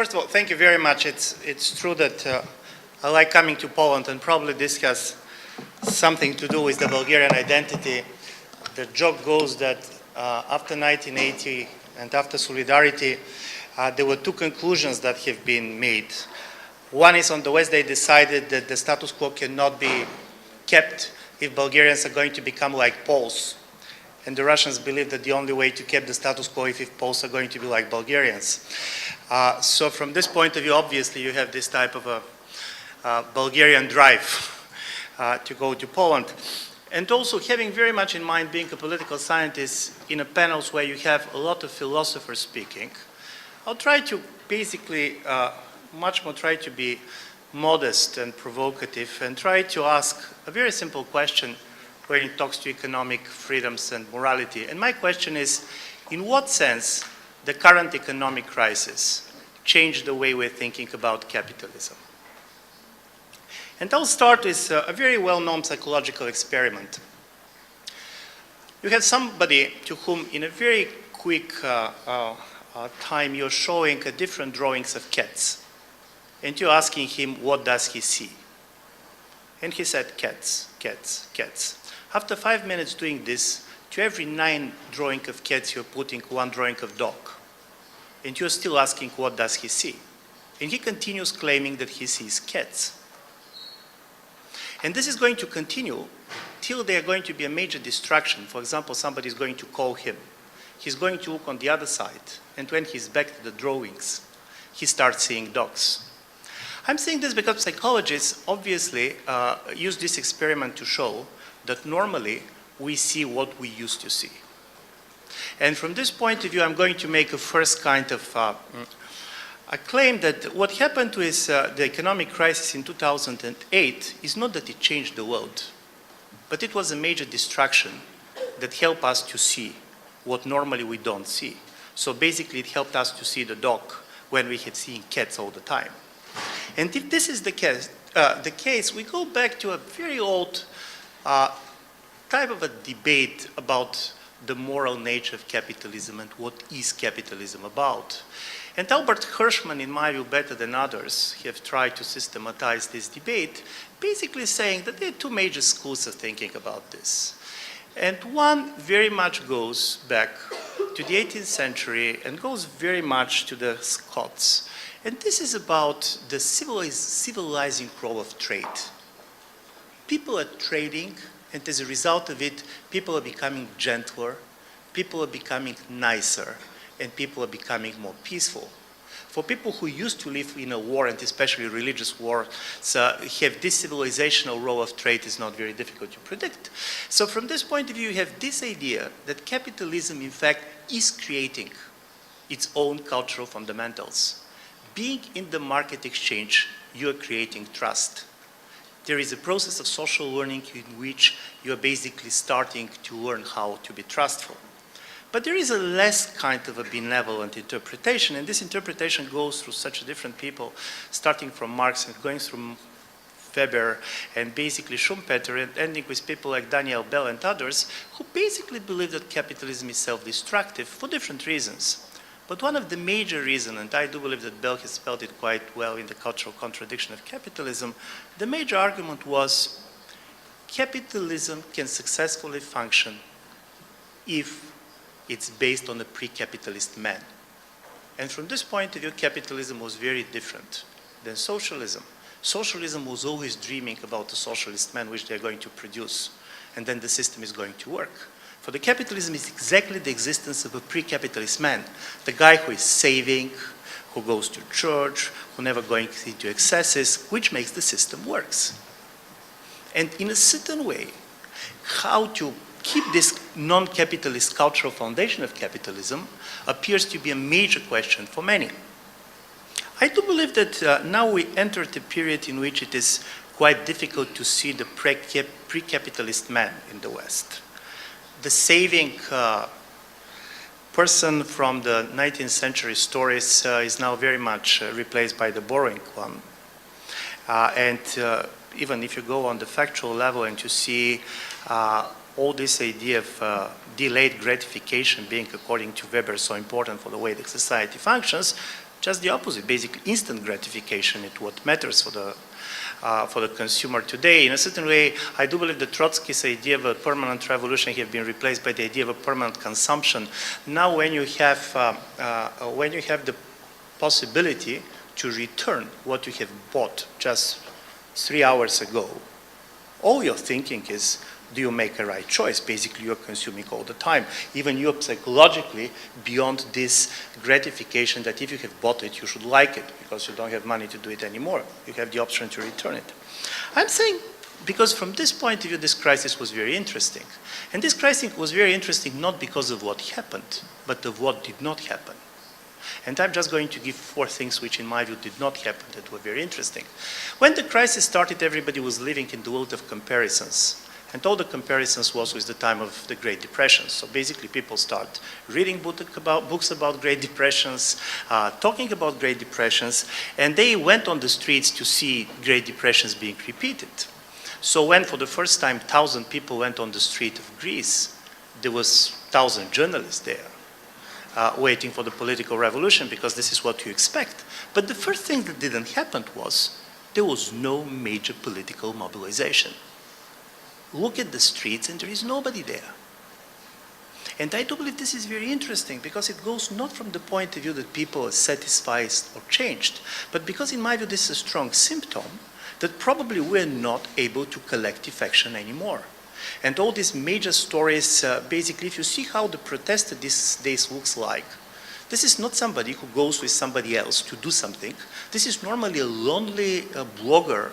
first of all, thank you very much. It's true that I like coming to Poland, and probably this has something to do with the Bulgarian identity. The joke goes that after 1980 and after Solidarity, there were two conclusions that have been made. One is on the West, they decided that the status quo cannot be kept if Bulgarians are going to become like Poles. And the Russians believe that the only way to keep the status quo is if Poles are going to be like Bulgarians. So from this point of view, obviously, you have this type of a Bulgarian drive to go to Poland. And also having very much in mind being a political scientist in a panels where you have a lot of philosophers speaking, I'll try to basically much more try to be modest and provocative and try to ask a very simple question when it talks to economic freedoms and morality. And my question is, in what sense the current economic crisis changed the way we're thinking about capitalism? And I'll start with a very well-known psychological experiment. You have somebody to whom in a very quick time you're showing different drawings of cats. And you're asking him, what does he see? And he said, cats, cats, cats. After 5 minutes doing this, to every 9 drawing of cats, you're putting 1 drawing of dog. And you're still asking, what does he see? And he continues claiming that he sees cats. And this is going to continue till there are going to be a major distraction. For example, somebody is going to call him. He's going to look on the other side. And when he's back to the drawings, he starts seeing dogs. I'm saying this because psychologists obviously use this experiment to show that normally we see what we used to see. And from this point of view, I'm going to make a first kind of a claim that what happened with the economic crisis in 2008 is not that it changed the world, but it was a major distraction that helped us to see what normally we don't see. So basically, it helped us to see the dog when we had seen cats all the time. And if this is the case, we go back to a very old type of a debate about the moral nature of capitalism and what is capitalism about. And Albert Hirschman, in my view, better than others, have tried to systematize this debate, basically saying that there are 2 major schools of thinking about this. And one very much goes back to the 18th century and goes very much to the Scots. And this is about the civilizing role of trade. People are trading, and as a result of it, people are becoming gentler, people are becoming nicer, and people are becoming more peaceful. For people who used to live in a war, and especially religious war, have this civilizational role of trade is not very difficult to predict. So from this point of view, you have this idea that capitalism, in fact, is creating its own cultural fundamentals. Being in the market exchange, you are creating trust. There is a process of social learning in which you are basically starting to learn how to be trustful. But there is a less kind of a benevolent interpretation, and this interpretation goes through such different people, starting from Marx and going through Weber and basically Schumpeter and ending with people like Daniel Bell and others who basically believe that capitalism is self-destructive for different reasons. But one of the major reasons, and I do believe that Bell has spelled it quite well in the cultural contradiction of capitalism, the major argument was capitalism can successfully function if it's based on a pre-capitalist man. And from this point of view, capitalism was very different than socialism. Socialism was always dreaming about a socialist man which they're going to produce, and then the system is going to work. For the capitalism is exactly the existence of a pre-capitalist man, the guy who is saving, who goes to church, who never going into excesses, which makes the system works. And in a certain way, how to keep this non-capitalist cultural foundation of capitalism appears to be a major question for many. I do believe that now we entered a period in which it is quite difficult to see the pre-capitalist man in the West. The saving person from the 19th century stories is now very much replaced by the borrowing one. And even if you go on the factual level and you see all this idea of delayed gratification being, according to Weber, so important for the way that society functions, Just the opposite, basically instant gratification is what matters for the consumer today. In a certain way, I do believe that Trotsky's idea of a permanent revolution have been replaced by the idea of a permanent consumption. Now when you have the possibility to return what you have bought just 3 hours ago, all you're thinking is, do you make a right choice? Basically, you're consuming all the time. Even you're psychologically beyond this gratification that if you have bought it, you should like it because you don't have money to do it anymore. You have the option to return it. I'm saying because from this point of view, this crisis was very interesting. And this crisis was very interesting not because of what happened, but of what did not happen. And I'm just going to give 4 things which, in my view, did not happen that were very interesting. When the crisis started, everybody was living in the world of comparisons. And all the comparisons was with the time of the Great Depression. So basically people start reading books about Great Depressions, talking about Great Depressions, and they went on the streets to see Great Depressions being repeated. So when for the first time 1,000 people went on the street of Greece, there was 1,000 journalists there waiting for the political revolution because this is what you expect. But the first thing that didn't happen was there was no major political mobilization. Look at the streets and there is nobody there. And I do believe this is very interesting because it goes not from the point of view that people are satisfied or changed, but because in my view this is a strong symptom that probably we're not able to collective action anymore. And all these major stories, basically if you see how the protest these days looks like, this is not somebody who goes with somebody else to do something. This is normally a lonely blogger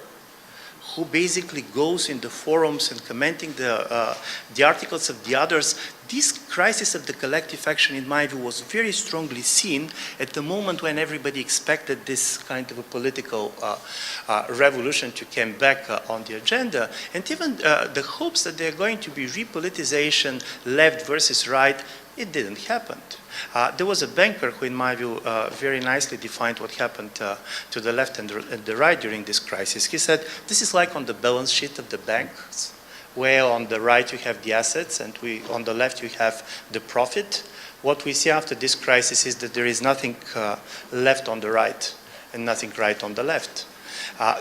who basically goes in the forums and commenting the articles of the others. This crisis of the collective action, in my view, was very strongly seen at the moment when everybody expected this kind of a political revolution to come back on the agenda. And even the hopes that there are going to be repoliticization, left versus right, it didn't happen. There was a banker who, in my view, very nicely defined what happened to the left and the right during this crisis. He said, this is like on the balance sheet of the banks, where on the right you have the assets and on the left you have the profit. What we see after this crisis is that there is nothing left on the right and nothing right on the left.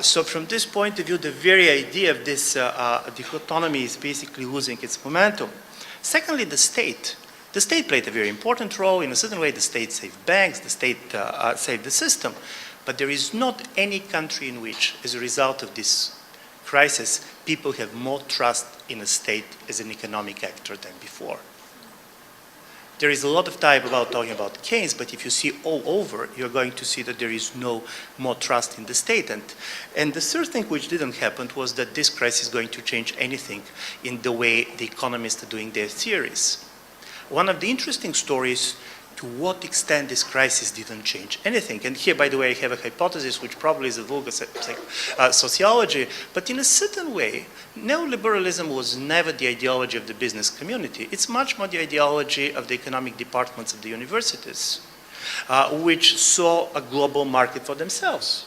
So from this point of view, the very idea of this dichotomy is basically losing its momentum. Secondly, the state. The state played a very important role. In a certain way, the state saved banks, the state saved the system. But there is not any country in which, as a result of this crisis, people have more trust in a state as an economic actor than before. There is a lot of time about talking about Keynes, but if you see all over, you're going to see that there is no more trust in the state. And the third thing which didn't happen was that this crisis is going to change anything in the way the economists are doing their theories. One of the interesting stories to what extent this crisis didn't change anything. And here, by the way, I have a hypothesis which probably is a vulgar sociology, but in a certain way, neoliberalism was never the ideology of the business community. It's much more the ideology of the economic departments of the universities, which saw a global market for themselves.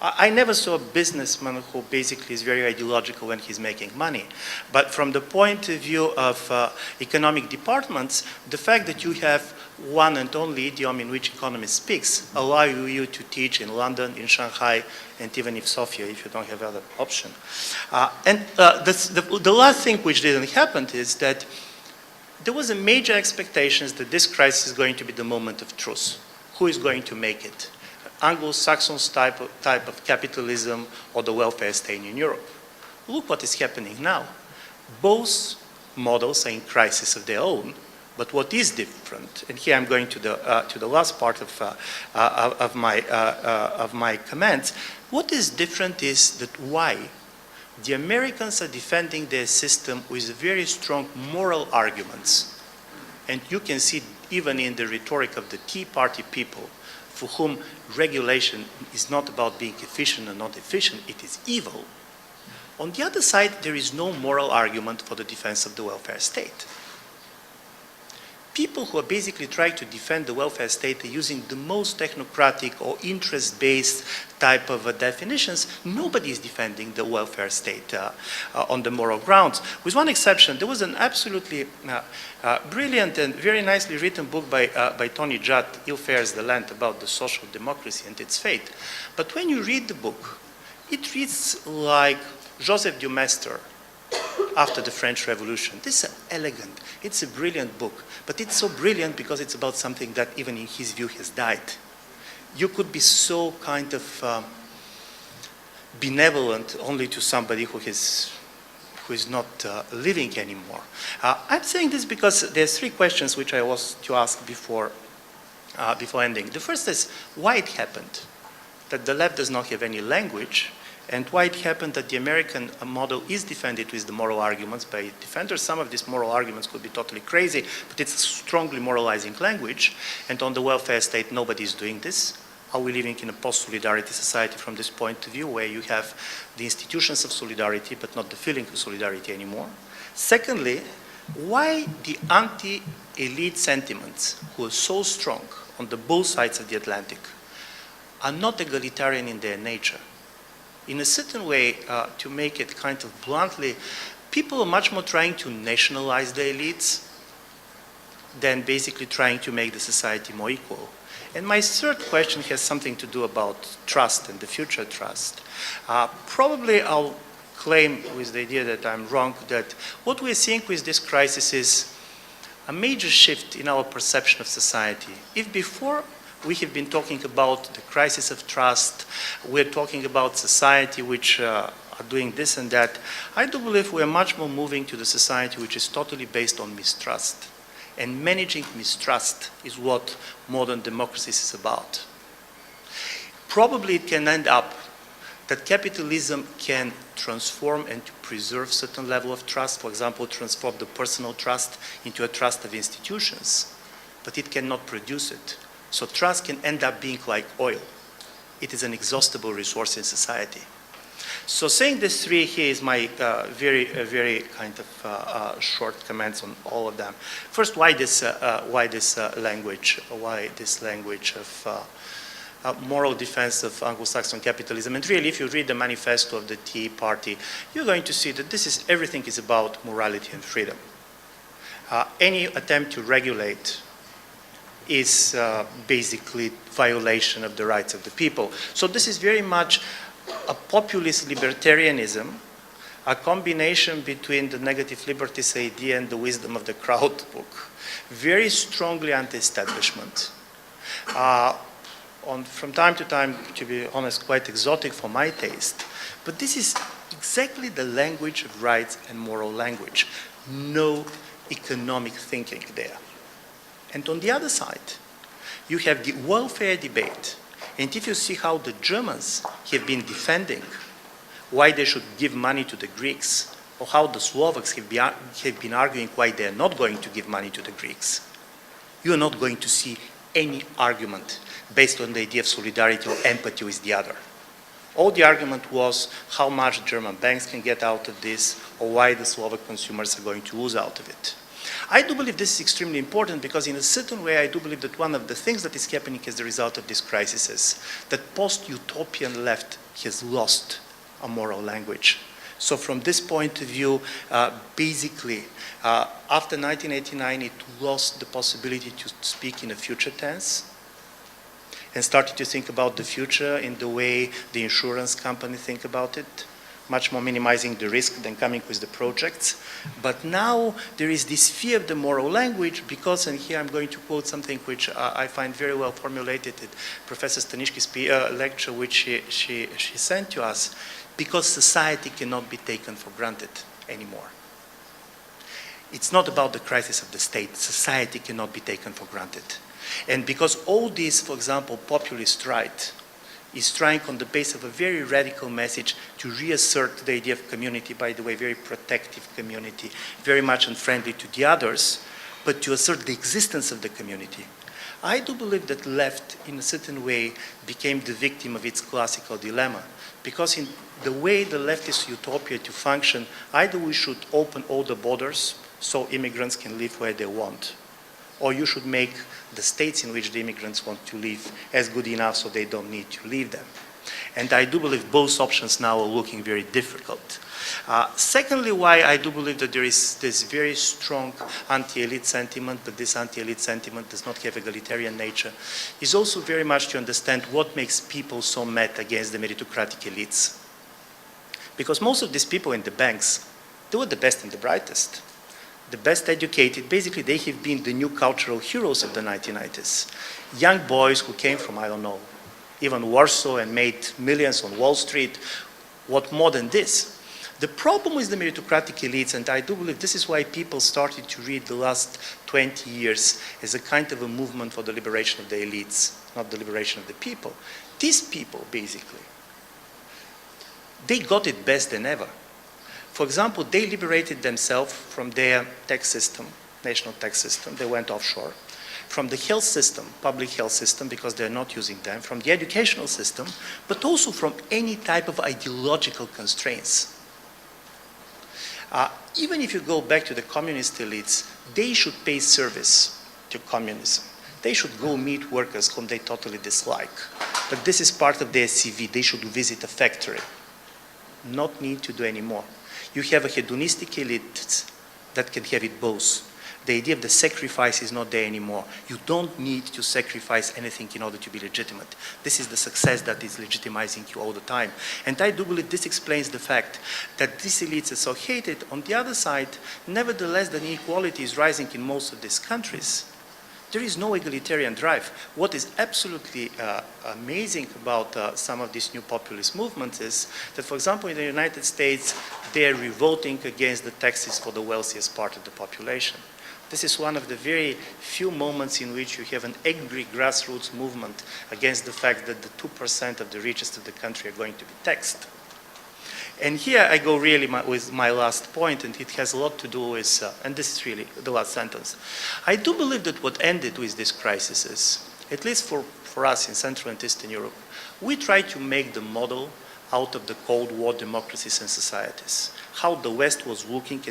I never saw a businessman who basically is very ideological when he's making money. But from the point of view of economic departments, the fact that you have one and only idiom in which economy speaks allow you to teach in London, in Shanghai, and even in Sofia if you don't have other option. The last thing which didn't happen is that there was a major expectation that this crisis is going to be the moment of truth. Who is going to make it? Anglo-Saxon type of capitalism or the welfare state in Europe. Look what is happening now. Both models are in crisis of their own, but what is different, and here I'm going to the last part of my comments, what is different is that why the Americans are defending their system with very strong moral arguments. And you can see even in the rhetoric of the Tea Party people, for whom regulation is not about being efficient or not efficient, it is evil. On the other side, there is no moral argument for the defense of the welfare state. people who are basically trying to defend the welfare state are using the most technocratic or interest-based type of definitions. Nobody is defending the welfare state on the moral grounds. With one exception, there was an absolutely brilliant and very nicely written book by Tony Judd, Ill Fares the Land, about the social democracy and its fate. But when you read the book, it reads like Joseph Dumestre after the French Revolution. This is elegant, it's a brilliant book, but it's so brilliant because it's about something that even in his view has died. You could be so kind of benevolent only to somebody who is not living anymore. I'm saying this because there's three questions which I was to ask before ending. The first is why it happened that the left does not have any language, and why it happened that the American model is defended with the moral arguments by defenders. Some of these moral arguments could be totally crazy, but it's strongly moralizing language. And on the welfare state, nobody is doing this. Are we living in a post-solidarity society from this point of view, where you have the institutions of solidarity, but not the feeling of solidarity anymore? Secondly, why the anti-elite sentiments, who are so strong on the both sides of the Atlantic, are not egalitarian in their nature? In a certain way, to make it kind of bluntly, people are much more trying to nationalize the elites than basically trying to make the society more equal. And my third question has something to do about trust and the future trust. Probably I'll claim with the idea that I'm wrong, that what we're seeing with this crisis is a major shift in our perception of society. If before we have been talking about the crisis of trust, we're talking about society which are doing this and that, I do believe we're much more moving to the society which is totally based on mistrust. And managing mistrust is what modern democracy is about. Probably it can end up that capitalism can transform and to preserve certain level of trust, for example, transform the personal trust into a trust of institutions, but it cannot produce it. So trust can end up being like oil. It is an inexhaustible resource in society. So saying this three here is my very kind of short comments on all of them. First, why this language? Why this language of moral defense of Anglo-Saxon capitalism? And really, if you read the manifesto of the Tea Party, you're going to see that everything is about morality and freedom. Any attempt to regulate is basically violation of the rights of the people. So this is very much a populist libertarianism, a combination between the negative liberties idea and the wisdom of the crowd book. Very strongly anti-establishment. From time to time, to be honest, quite exotic for my taste. But this is exactly the language of rights and moral language. No economic thinking there. And on the other side, you have the welfare debate. And if you see how the Germans have been defending why they should give money to the Greeks, or how the Slovaks have been arguing why they are not going to give money to the Greeks, you are not going to see any argument based on the idea of solidarity or empathy with the other. All the argument was how much German banks can get out of this, or why the Slovak consumers are going to lose out of it. I do believe this is extremely important because in a certain way I do believe that one of the things that is happening as a result of this crisis is that post-utopian left has lost a moral language. So from this point of view, basically, after 1989, it lost the possibility to speak in a future tense and started to think about the future in the way the insurance company think about it, much more minimizing the risk than coming with the projects. But now there is this fear of the moral language because, and here I'm going to quote something which I find very well formulated in Professor Staniszkis' lecture which she sent to us, because society cannot be taken for granted anymore. It's not about the crisis of the state. Society cannot be taken for granted. And because all this, for example, populist right, is trying on the basis of a very radical message to reassert the idea of community, by the way, very protective community, very much unfriendly to the others, but to assert the existence of the community. I do believe that left, in a certain way, became the victim of its classical dilemma. Because in the way the leftist utopia to function, either we should open all the borders so immigrants can live where they want, or you should make the states in which the immigrants want to live as good enough so they don't need to leave them. And I do believe both options now are looking very difficult. Secondly, why I do believe that there is this very strong anti-elite sentiment, but this anti-elite sentiment does not have egalitarian nature, is also very much to understand what makes people so mad against the meritocratic elites. Because most of these people in the banks, they were the best and the brightest, the best educated. Basically, they have been the new cultural heroes of the 1990s. Young boys who came from, I don't know, even Warsaw and made millions on Wall Street. What more than this? The problem with the meritocratic elites, and I do believe this is why people started to read the last 20 years as a kind of a movement for the liberation of the elites, not the liberation of the people. These people, basically, they got it best than ever. For example, they liberated themselves from their tax system, national tax system. They went offshore. From the health system, public health system, because they're not using them, from the educational system, but also from any type of ideological constraints. Even if you go back to the communist elites, they should pay service to communism. They should go meet workers whom they totally dislike. But this is part of their CV. They should visit a factory. Not need to do any more. You have a hedonistic elite that can have it both. The idea of the sacrifice is not there anymore. You don't need to sacrifice anything in order to be legitimate. This is the success that is legitimizing you all the time. And I do believe this explains the fact that these elites are so hated. On the other side, nevertheless, the inequality is rising in most of these countries. There is no egalitarian drive. What is absolutely amazing about some of these new populist movements is that, for example, in the United States, they are revolting against the taxes for the wealthiest part of the population. This is one of the very few moments in which you have an angry grassroots movement against the fact that the 2% of the richest of the country are going to be taxed. And here I go really with my last point, and it has a lot to do with, and this is really the last sentence. I do believe that what ended with this crisis is, at least for us in Central and Eastern Europe, we try to make the model out of the Cold War democracies and societies. How the West was looking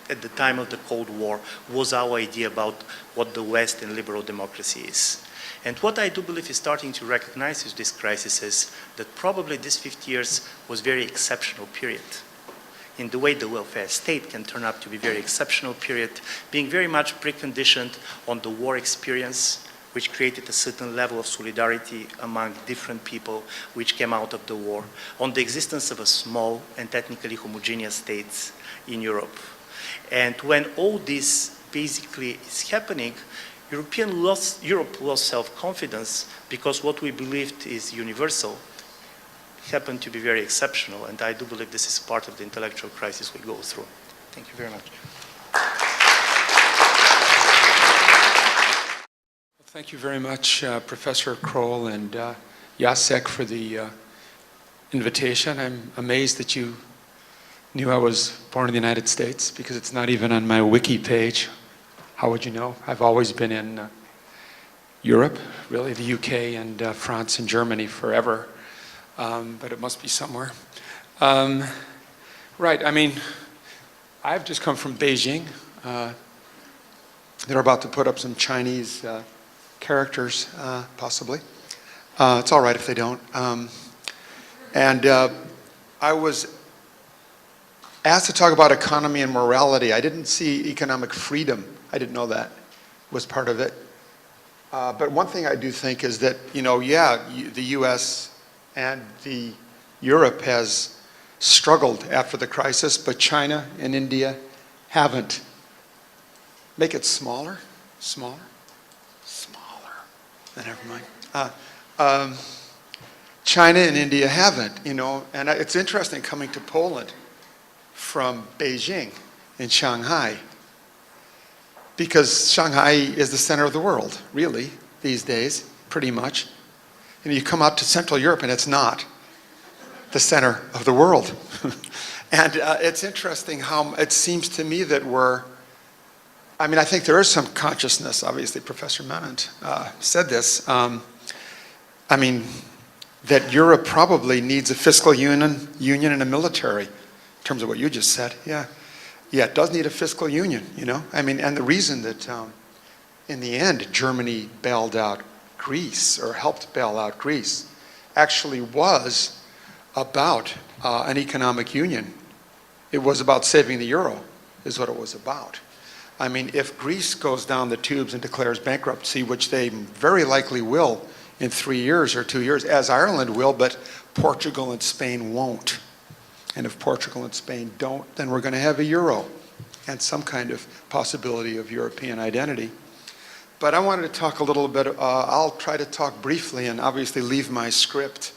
at the time of the Cold War was our idea about what the West and liberal democracy is. And what I do believe is starting to recognize with this crisis is that probably this 50 years was a very exceptional period. In the way the welfare state can turn out to be a very exceptional period, being very much preconditioned on the war experience, which created a certain level of solidarity among different people which came out of the war, on the existence of a small and ethnically homogeneous states in Europe. And when all this basically is happening, Europe lost self-confidence because what we believed is universal happened to be very exceptional, and I do believe this is part of the intellectual crisis we go through. Thank you very much. Thank you very much, Professor Kroll and Jacek, for the invitation. I'm amazed that you knew I was born in the United States, because it's not even on my wiki page. How would you know? I've always been in Europe, really, the UK and France and Germany forever, but it must be somewhere. Right, I mean, I've just come from Beijing. They're about to put up some Chinese characters, possibly. It's all right if they don't. I was asked to talk about economy and morality. I didn't see economic freedom. I didn't know that was part of it. But one thing I do think is that, the US and Europe has struggled after the crisis, but China and India haven't. Make it smaller? Smaller? Smaller. Never mind. China and India haven't, and it's interesting coming to Poland from Beijing and Shanghai, because Shanghai is the center of the world, really, these days, pretty much. And you come out to Central Europe and it's not the center of the world. And it's interesting how it seems to me that I think there is some consciousness, obviously Professor Manent said this, that Europe probably needs a fiscal union and a military, in terms of what you just said, yeah, it does need a fiscal union, and the reason that in the end, Germany bailed out Greece, or helped bail out Greece, actually was about an economic union. It was about saving the euro, is what it was about. I mean, if Greece goes down the tubes and declares bankruptcy, which they very likely will in 3 years or 2 years, as Ireland will, but Portugal and Spain won't. And if Portugal and Spain don't, then we're going to have a euro and some kind of possibility of European identity. But I wanted to talk a little bit, I'll try to talk briefly and obviously leave my script,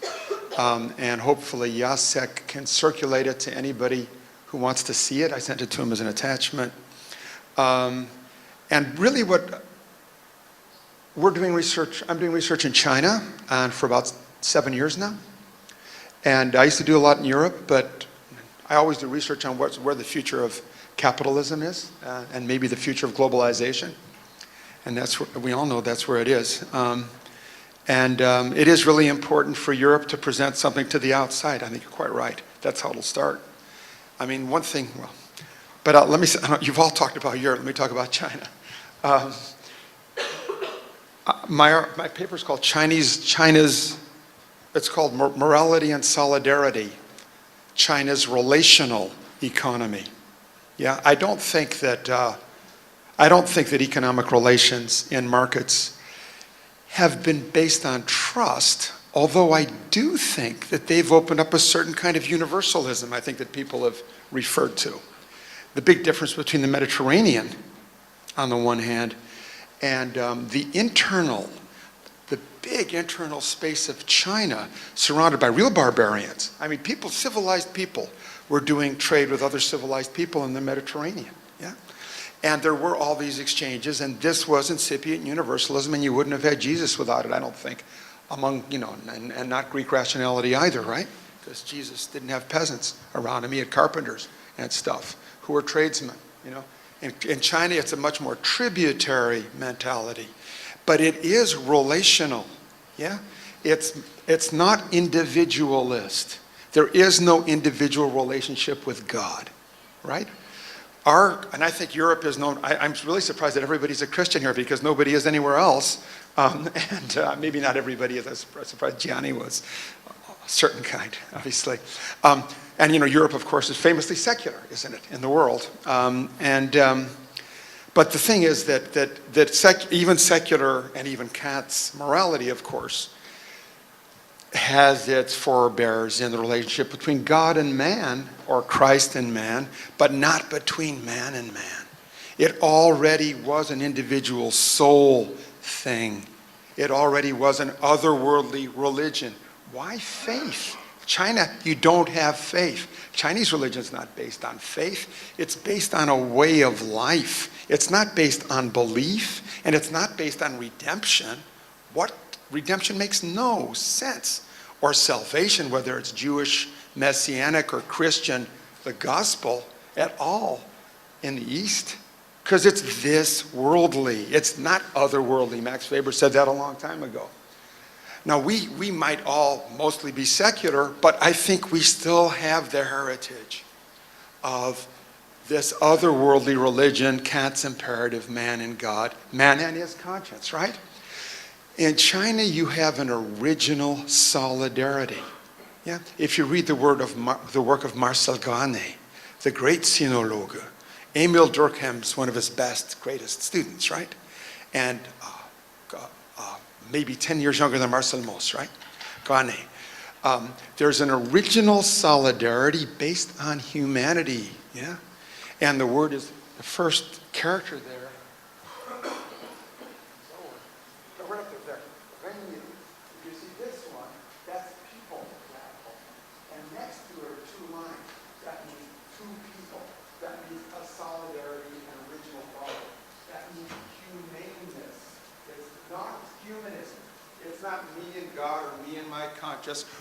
and hopefully Jacek can circulate it to anybody who wants to see it. I sent it to him as an attachment. And really what we're doing research, I'm doing research in China for about 7 years now. And I used to do a lot in Europe, but I always do research on where the future of capitalism is, and maybe the future of globalization. And that's where, we all know that's where it is. It is really important for Europe to present something to the outside. I think you're quite right. That's how it'll start. I mean, one thing, well, but let me say, you've all talked about Europe, let me talk about China. My paper is called China's, it's called Morality and Solidarity, China's Relational Economy. Yeah, I don't think that economic relations in markets have been based on trust, although I do think that they've opened up a certain kind of universalism I think that people have referred to. The big difference between the Mediterranean, on the one hand, and the big internal space of China, surrounded by real barbarians. I mean, civilized people were doing trade with other civilized people in the Mediterranean, yeah? And there were all these exchanges, and this was incipient universalism, and you wouldn't have had Jesus without it, I don't think, among, and not Greek rationality either, right? Because Jesus didn't have peasants around him, he had carpenters and stuff who were tradesmen, In China, it's a much more tributary mentality, but it is relational, yeah? It's not individualist. There is no individual relationship with God, right? And I think Europe is known, I'm really surprised that everybody's a Christian here because nobody is anywhere else. Maybe not everybody is. I was surprised Gianni was a certain kind, obviously. Europe, of course, is famously secular, isn't it, in the world? But the thing is that even secular and even Kant's morality, of course, has its forebears in the relationship between God and man, or Christ and man, but not between man and man. It already was an individual soul thing. It already was an otherworldly religion. Why faith? China, you don't have faith. Chinese religion is not based on faith. It's based on a way of life. It's not based on belief, and it's not based on redemption. Redemption makes no sense. Or salvation, whether it's Jewish, Messianic, or Christian, the gospel at all in the East. Because it's this worldly. It's not otherworldly. Max Weber said that a long time ago. Now, we might all mostly be secular, but I think we still have the heritage of this otherworldly religion, Kant's imperative, man and God, man and his conscience, right? In China, you have an original solidarity. Yeah? If you read the work of Marcel Gane, the great sinologue, Emil Durkheim's one of his greatest students, right? And maybe 10 years younger than Marcel Mauss, right? Gane. There's an original solidarity based on humanity, yeah? And the word is the first character there.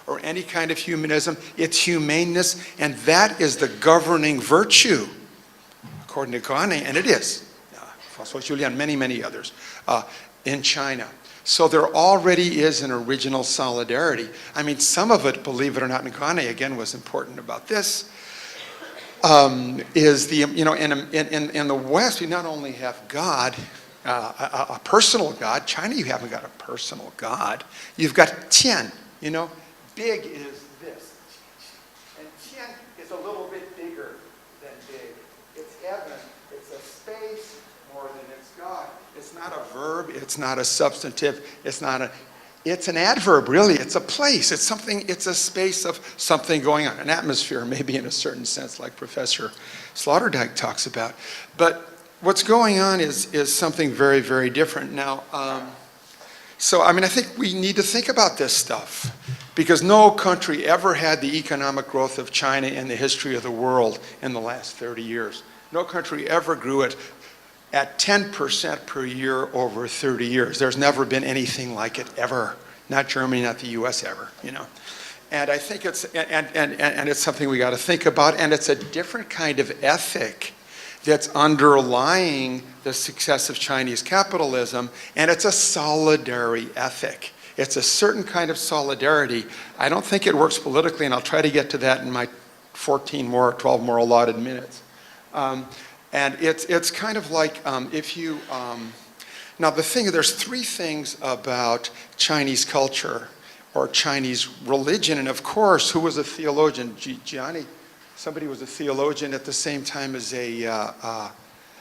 Or any kind of humanism, it's humaneness, and that is the governing virtue, according to Gane, and it is. François Julian, many others, in China. So there already is an original solidarity. I mean, some of it, believe it or not, in Gane, again, was important about this, is in the West, we not only have God, a personal God. China, you haven't got a personal God. You've got Tian, you know. Big is this. And Tian is a little bit bigger than big. It's heaven. It's a space more than it's God. It's not a verb. It's not a substantive. It's an adverb, really. It's a place. It's something. It's a space of something going on. An atmosphere, maybe in a certain sense, like Professor Sloterdijk talks about. But what's going on is something very, very different. Now, so I mean, I think we need to think about this stuff, because no country ever had the economic growth of China in the history of the world in the last 30 years. No country ever grew it at 10% per year over 30 years. There's never been anything like it ever. Not Germany, not the US ever, you know. And I think it's, and it's something we got to think about, and it's a different kind of ethic that's underlying the success of Chinese capitalism, and it's a solidary ethic. It's a certain kind of solidarity. I don't think it works politically, and I'll try to get to that in my 12 more allotted minutes. And it's kind of like if you, now there's three things about Chinese culture or Chinese religion, and of course, who was a theologian? Gianni, somebody was a theologian at the same time as a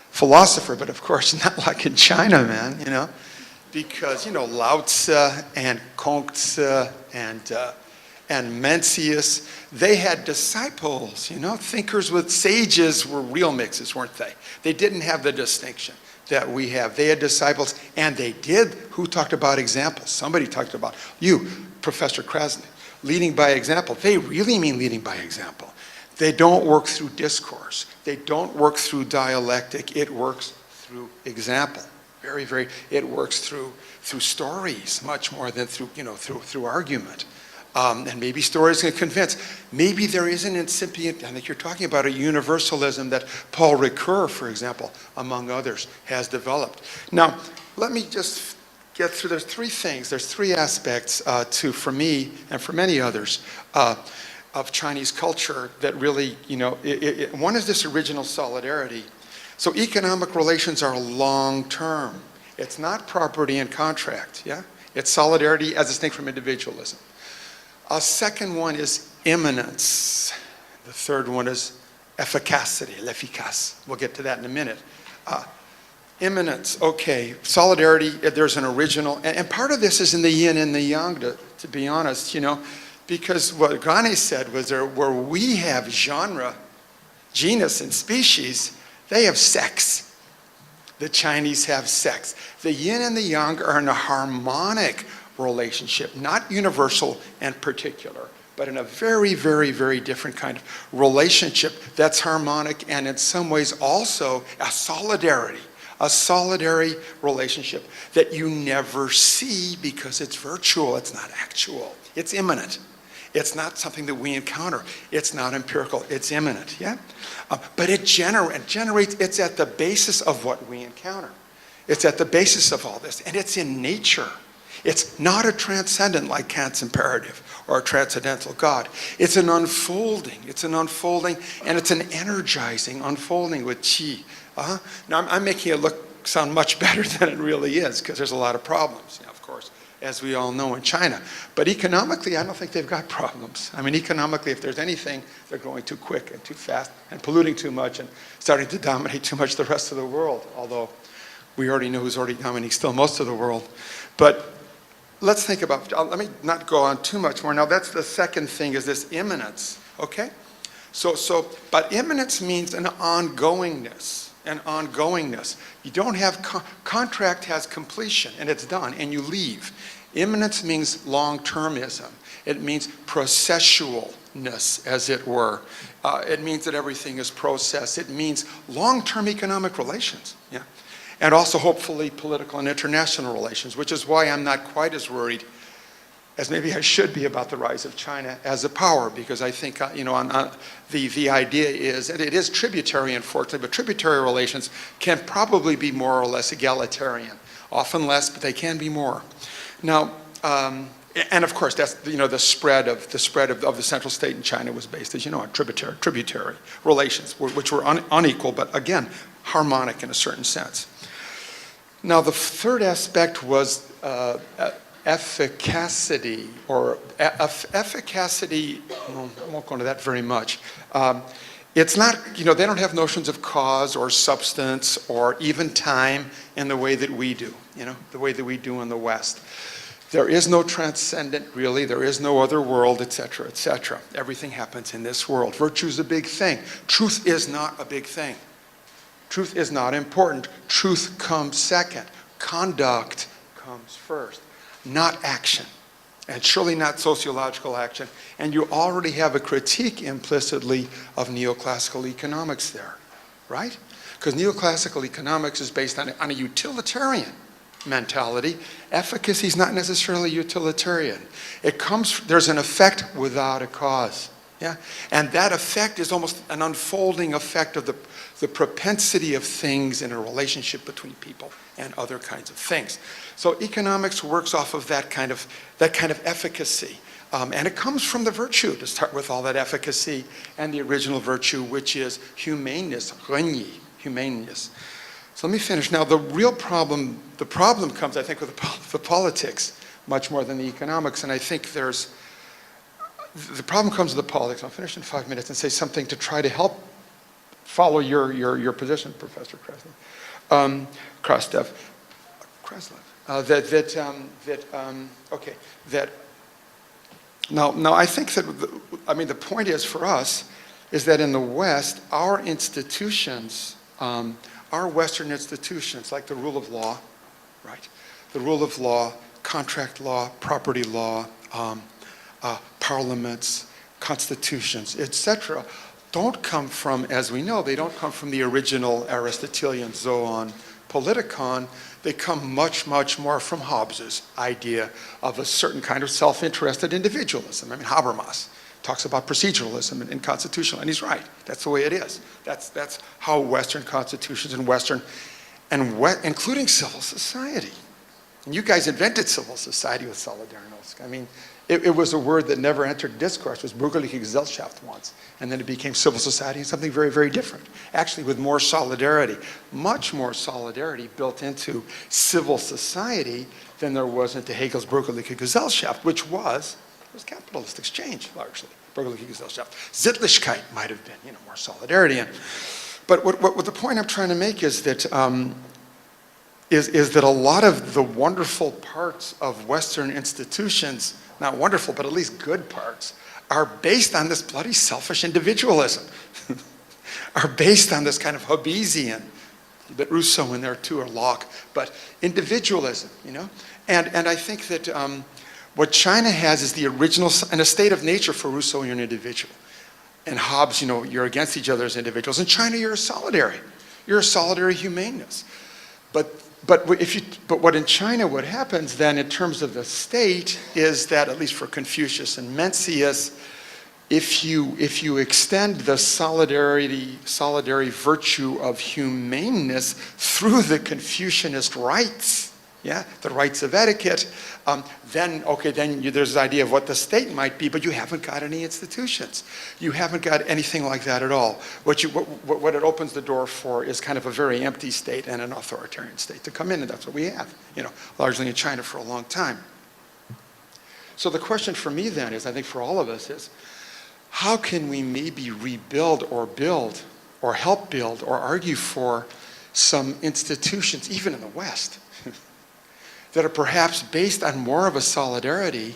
philosopher, but of course not like in China, man, you know, because, you know, Lao Tzu and Kongzi and Mencius, they had disciples, you know, thinkers with sages were real mixes, weren't they? They didn't have the distinction that we have. They had disciples, and they did. Who talked about examples? Somebody talked about, you, Professor Krasny, leading by example. They really mean leading by example. They don't work through discourse. They don't work through dialectic. It works through example. Very, very, it works through stories much more than through, you know, through argument. And maybe stories can convince. Maybe there is an incipient, I think you're talking about a universalism that Paul Ricoeur, for example, among others, has developed. Now, let me just get through, there's three things, there's three aspects for me and for many others of Chinese culture that really, you know, one is this original solidarity. So economic relations are long-term. It's not property and contract, yeah? It's solidarity as distinct from individualism. A second one is immanence. The third one is efficacity, l'efficace. We'll get to that in a minute. Immanence, okay, solidarity, there's an original, and part of this is in the yin and the yang, to be honest, you know, because what Gane said was where we have genre, genus, and species, they have sex. The Chinese have sex. The yin and the yang are in a harmonic relationship, not universal and particular, but in a very, very, very different kind of relationship that's harmonic and in some ways also a solidary relationship that you never see because it's virtual, it's not actual, it's immanent. It's not something that we encounter. It's not empirical, it's immanent, yeah? But it generates, it's at the basis of what we encounter. It's at the basis of all this, and it's in nature. It's not a transcendent like Kant's imperative or a transcendental God. It's an unfolding, and it's an energizing unfolding with qi. Now I'm making it sound much better than it really is because there's a lot of problems, of course, as we all know in China. But economically, I don't think they've got problems. I mean, economically, if there's anything, they're going too quick and too fast and polluting too much and starting to dominate too much the rest of the world, although we already know who's already dominating still most of the world. But let's think about, let me not go on too much more. Now that's the second thing, is this immanence, okay? But immanence means an ongoingness. You don't have, contract has completion and it's done and you leave. Immanence means long-termism. It means processualness, as it were. It means that everything is processed. It means long-term economic relations, yeah? And also hopefully political and international relations, which is why I'm not quite as worried as maybe I should be about the rise of China as a power, because I think, you know, the idea is, and it is tributary, unfortunately, but tributary relations can probably be more or less egalitarian. Often less, but they can be more. Now, and of course, that's, you know, the spread of the central state in China was based, as you know, on tributary relations, which were unequal, but again, harmonic in a certain sense. Now, the third aspect was efficacy, or efficacy, well, I won't go into that very much. It's not, they don't have notions of cause or substance or even time in the way that we do, the way that we do in the West. There is no transcendent, really. There is no other world, etc., etc. Everything happens in this world. Virtue is a big thing. Truth is not a big thing. Truth is not important. Truth comes second. Conduct comes first, not action, and surely not sociological action. And you already have a critique implicitly of neoclassical economics there, right? Because neoclassical economics is based on a utilitarian mentality. Efficacy is not necessarily utilitarian. There's an effect without a cause. Yeah? And that effect is almost an unfolding effect of the propensity of things in a relationship between people and other kinds of things. So economics works off of that kind of efficacy. And it comes from the virtue, to start with all that efficacy, and the original virtue, which is humaneness, humaneness. So let me finish. Now, the problem comes, I think, with the politics much more than the economics. And I think the problem comes with the politics. I'll finish in 5 minutes and say something to try to help follow your position, Professor Krastev. Now I think that, the point is for us, is that in the West, our institutions, our Western institutions, like the rule of law, right? The rule of law, contract law, property law, parliaments, constitutions, etc., don't come from, as we know, they don't come from the original Aristotelian zoon politikon. They come much, much more from Hobbes's idea of a certain kind of self-interested individualism. Habermas talks about proceduralism and constitutional, and he's right. That's the way it is. That's how Western constitutions including civil society. And you guys invented civil society with Solidarność. It was a word that never entered discourse. It was bürgerliche Gesellschaft once. And then it became civil society and something very, very different. Actually, with more solidarity, much more solidarity built into civil society than there was into Hegel's bürgerliche Gesellschaft, which was capitalist exchange, largely. Bürgerliche Gesellschaft. Sittlichkeit might have been, more solidarity. But what the point I'm trying to make is that is that a lot of the wonderful parts of Western institutions, not wonderful, but at least good parts, are based on this bloody selfish individualism, are based on this kind of Hobbesian, a bit Rousseau in there too, or Locke, but individualism, And I think that what China has is the original, and a state of nature for Rousseau, you're an individual. And Hobbes, you're against each other as individuals. In China, you're a solidary. You're a solidary humaneness. But what in China, what happens then in terms of the state is that, at least for Confucius and Mencius, if you extend the solidary virtue of humaneness through the Confucianist rights, the rights of etiquette, then there's this idea of what the state might be, but you haven't got any institutions. You haven't got anything like that at all. What it opens the door for is kind of a very empty state and an authoritarian state to come in, and that's what we have, largely in China for a long time. So the question for me then is, I think for all of us, is how can we maybe rebuild or build or help build or argue for some institutions, even in the West, that are perhaps based on more of a solidarity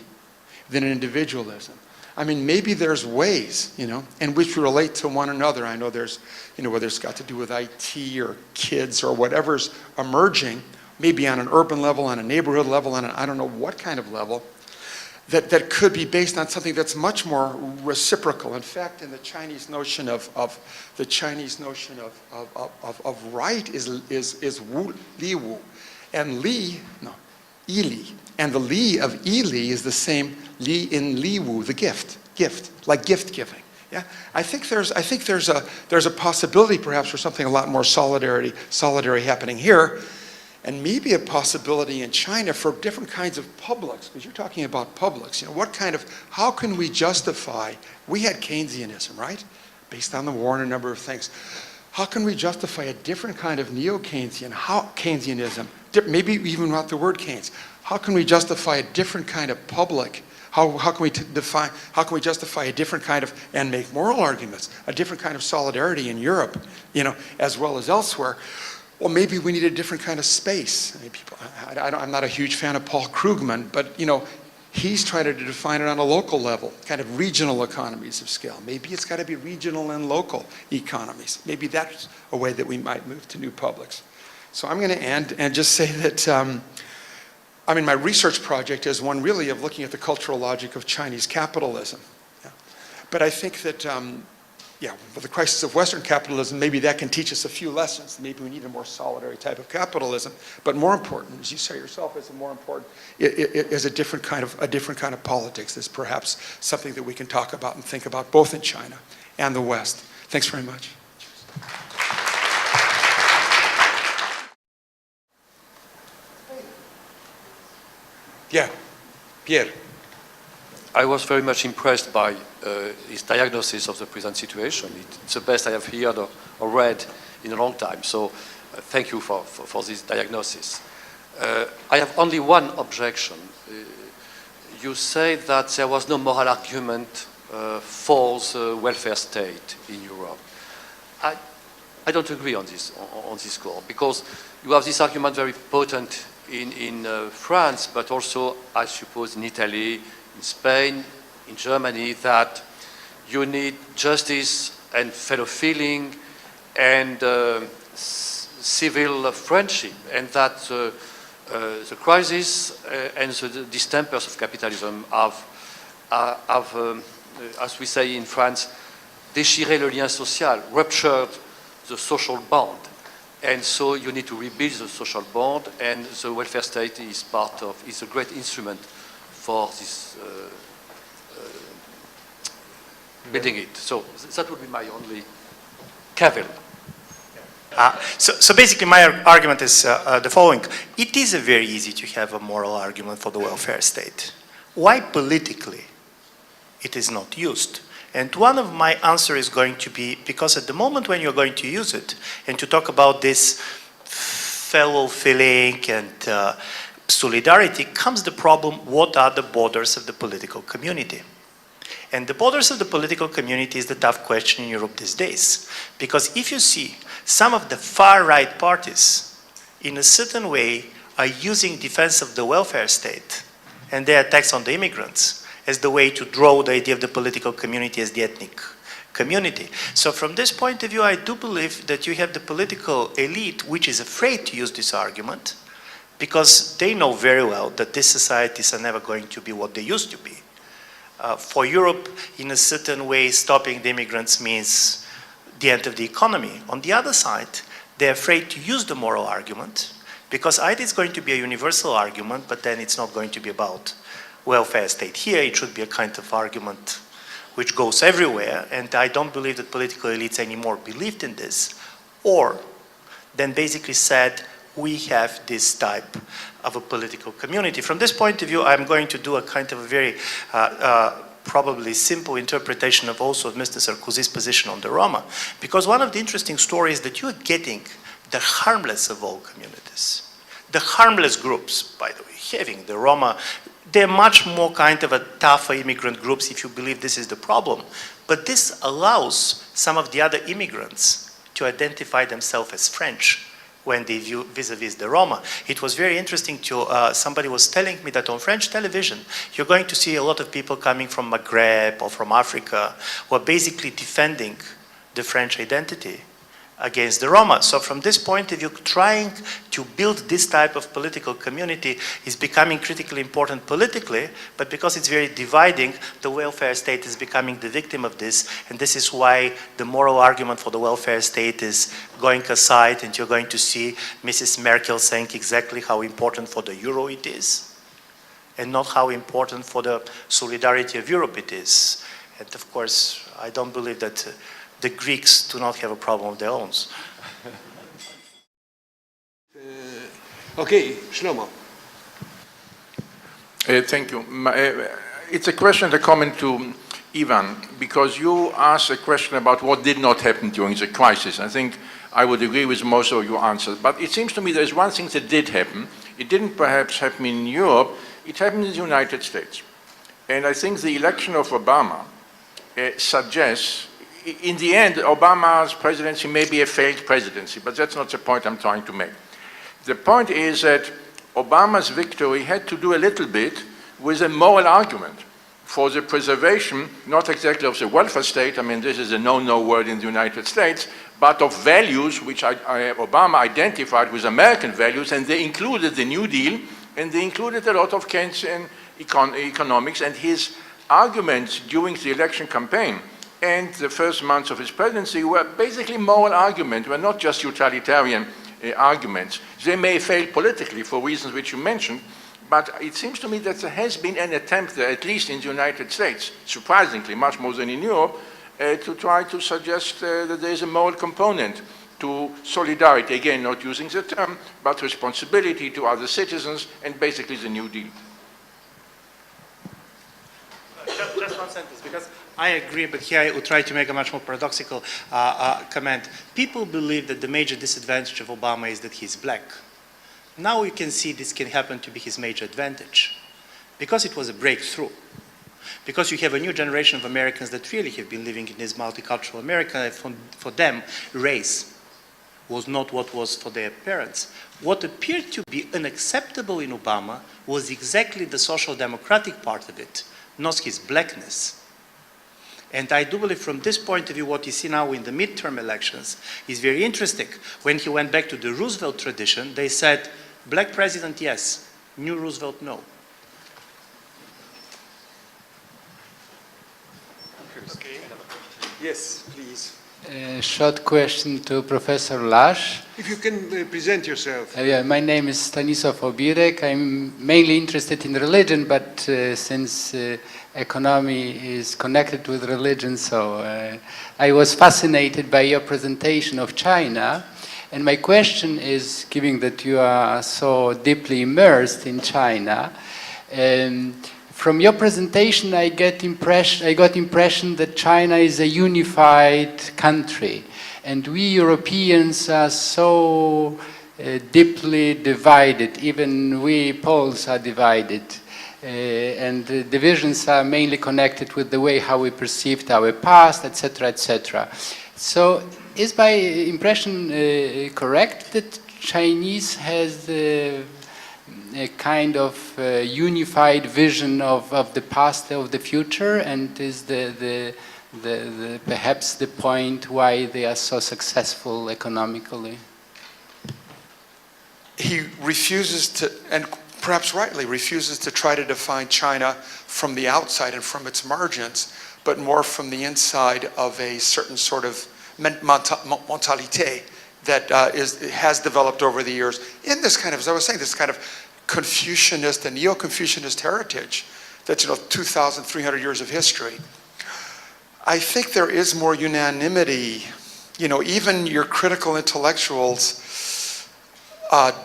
than an individualism. Maybe there's ways, in which we relate to one another. I know there's, whether it's got to do with IT or kids or whatever's emerging, maybe on an urban level, on a neighborhood level, on I don't know what kind of level, that could be based on something that's much more reciprocal. In fact, in the Chinese notion of right is wu, li wu, and Ili. And the li of Ili is the same li in li wu, the gift, like gift giving. Yeah, I think there's a possibility perhaps for something a lot more solidary happening here, and maybe a possibility in China for different kinds of publics, because you're talking about publics. How can we justify? We had Keynesianism, right, based on the war and a number of things. How can we justify a different kind of neo-Keynesianism maybe even without the word Keynes, how can we justify a different kind of public? How can we justify a different kind of, and make moral arguments, a different kind of solidarity in Europe, as well as elsewhere? Well, maybe we need a different kind of space. I mean, I'm not a huge fan of Paul Krugman, but he's trying to define it on a local level, kind of regional economies of scale. Maybe it's got to be regional and local economies. Maybe that's a way that we might move to new publics. So I'm going to end and just say that, my research project is one really of looking at the cultural logic of Chinese capitalism. Yeah. But I think that, with the crisis of Western capitalism, maybe that can teach us a few lessons. Maybe we need a more solidary type of capitalism. But more important, as you say yourself, is a different kind of politics. Is perhaps something that we can talk about and think about both in China and the West. Thanks very much. Yeah, Pierre. I was very much impressed by his diagnosis of the present situation. It's the best I have heard or read in a long time. So thank you for this diagnosis. I have only one objection. You say that there was no moral argument for the welfare state in Europe. I don't agree on this score, because you have this argument very potent in France, but also, I suppose, in Italy, in Spain, in Germany, that you need justice and fellow feeling and civil friendship, and that the crisis and the distempers of capitalism have, as we say in France, déchiré le lien social, ruptured the social bond. And so you need to rebuild the social bond, and the welfare state is a great instrument for this building it. So that would be my only caveat. So basically my argument is the following. It is very easy to have a moral argument for the welfare state. Why politically it is not used? And one of my answers is going to be, because at the moment when you're going to use it, and to talk about this fellow feeling and solidarity, comes the problem, what are the borders of the political community? And the borders of the political community is the tough question in Europe these days. Because if you see, some of the far-right parties, in a certain way, are using defense of the welfare state and their attacks on the immigrants as the way to draw the idea of the political community as the ethnic community. So from this point of view, I do believe that you have the political elite which is afraid to use this argument because they know very well that these societies are never going to be what they used to be. For Europe, in a certain way, stopping the immigrants means the end of the economy. On the other side, they're afraid to use the moral argument because either it's going to be a universal argument, but then it's not going to be about welfare state here. It should be a kind of argument which goes everywhere, and I don't believe that political elites anymore believed in this, or then basically said, we have this type of a political community. From this point of view, I'm going to do a kind of a very probably simple interpretation of also Mr. Sarkozy's position on the Roma, because one of the interesting stories that you're getting the harmless of all communities, the harmless groups, by the way, having the Roma, they're much more kind of a tougher immigrant groups if you believe this is the problem. But this allows some of the other immigrants to identify themselves as French when they view vis-a-vis the Roma. It was very interesting to, somebody was telling me that on French television, you're going to see a lot of people coming from Maghreb or from Africa who are basically defending the French identity against the Roma. So from this point of view, trying to build this type of political community is becoming critically important politically, but because it's very dividing, the welfare state is becoming the victim of this, and this is why the moral argument for the welfare state is going aside, and you're going to see Mrs. Merkel saying exactly how important for the euro it is, and not how important for the solidarity of Europe it is. And of course, I don't believe that the Greeks do not have a problem of their own. Okay, Shlomo. Thank you. It's a question, a comment to Ivan, because you asked a question about what did not happen during the crisis. I think I would agree with most of your answers, but it seems to me there's one thing that did happen. It didn't perhaps happen in Europe, it happened in the United States. And I think the election of Obama suggests, in the end, Obama's presidency may be a failed presidency, but that's not the point I'm trying to make. The point is that Obama's victory had to do a little bit with a moral argument for the preservation, not exactly of the welfare state, I mean, this is a no-no word in the United States, but of values which Obama identified with American values, and they included the New Deal, and they included a lot of Keynesian economics, and his arguments during the election campaign and the first months of his presidency were basically moral arguments, were not just utilitarian arguments. They may fail politically for reasons which you mentioned, but it seems to me that there has been an attempt there, at least in the United States, surprisingly, much more than in Europe, to try to suggest that there is a moral component to solidarity, again, not using the term, but responsibility to other citizens, and basically the New Deal. Just one sentence, because I agree, but here I will try to make a much more paradoxical comment. People believe that the major disadvantage of Obama is that he's black. Now you can see this can happen to be his major advantage, because it was a breakthrough. Because you have a new generation of Americans that really have been living in this multicultural America, and for them, race was not what was for their parents. What appeared to be unacceptable in Obama was exactly the social democratic part of it, not his blackness. And I do believe from this point of view, what you see now in the midterm elections is very interesting. When he went back to the Roosevelt tradition, they said, black president, yes, new Roosevelt, no. Okay. Yes, please. Short question to Professor Lash. If you can present yourself. Yeah, my name is Stanislav Obirek. I'm mainly interested in religion, but since economy is connected with religion, so I was fascinated by your presentation of China. And my question is, given that you are so deeply immersed in China, from your presentation, I got impression that China is a unified country, and we Europeans are so deeply divided. Even we Poles are divided, and the divisions are mainly connected with the way how we perceived our past, etc., etc. So, is my impression correct that Chinese has a kind of unified vision of the past, of the future, and is perhaps the point why they are so successful economically? He refuses to, and perhaps rightly, refuses to try to define China from the outside and from its margins, but more from the inside of a certain sort of mentalité that has developed over the years in this kind of, as I was saying, this kind of Confucianist and Neo-Confucianist heritage that's 2,300 years of history. I think there is more unanimity. Even your critical intellectuals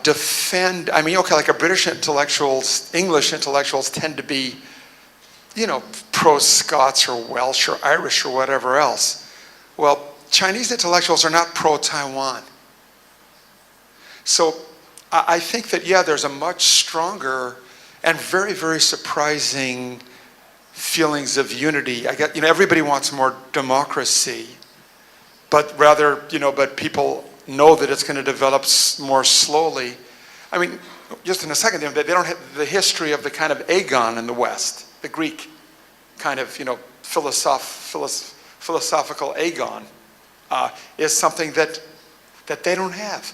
defend, like a British intellectuals, English intellectuals tend to be, pro-Scots or Welsh or Irish or whatever else. Well, Chinese intellectuals are not pro-Taiwan. So I think that, yeah, there's a much stronger and very, very surprising feelings of unity. Everybody wants more democracy, but rather, but people know that it's going to develop more slowly. Just in a second, they don't have the history of the kind of agon in the West, the Greek kind of, philosophical agon is something that they don't have.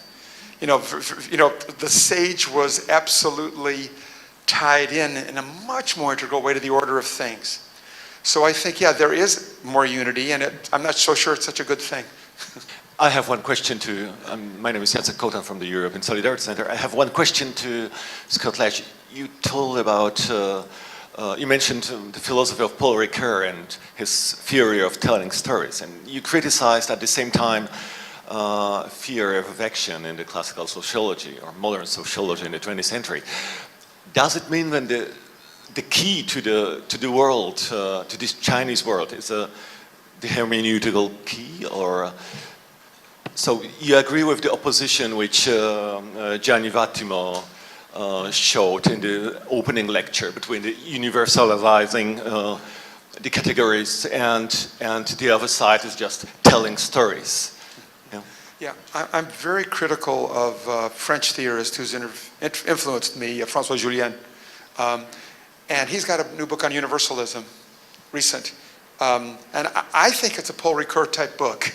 The sage was absolutely tied in a much more integral way to the order of things. So I think, yeah, there is more unity, and I'm not so sure it's such a good thing. I have one question to, my name is Jacek Kotan from the European Solidarity Center. I have one question to Scott Lash. You told about, you mentioned the philosophy of Paul Ricoeur and his theory of telling stories, and you criticized at the same time theory of action in the classical sociology or modern sociology in the 20th century. Does it mean when the the key to the world, to this Chinese world, is the hermeneutical key, or so you agree with the opposition which Gianni Vattimo showed in the opening lecture between the universalizing the categories and the other side is just telling stories. Yeah, I'm very critical of a French theorist who's influenced me, François Julien. And he's got a new book on universalism, recent. And I think it's a Paul Ricoeur type book,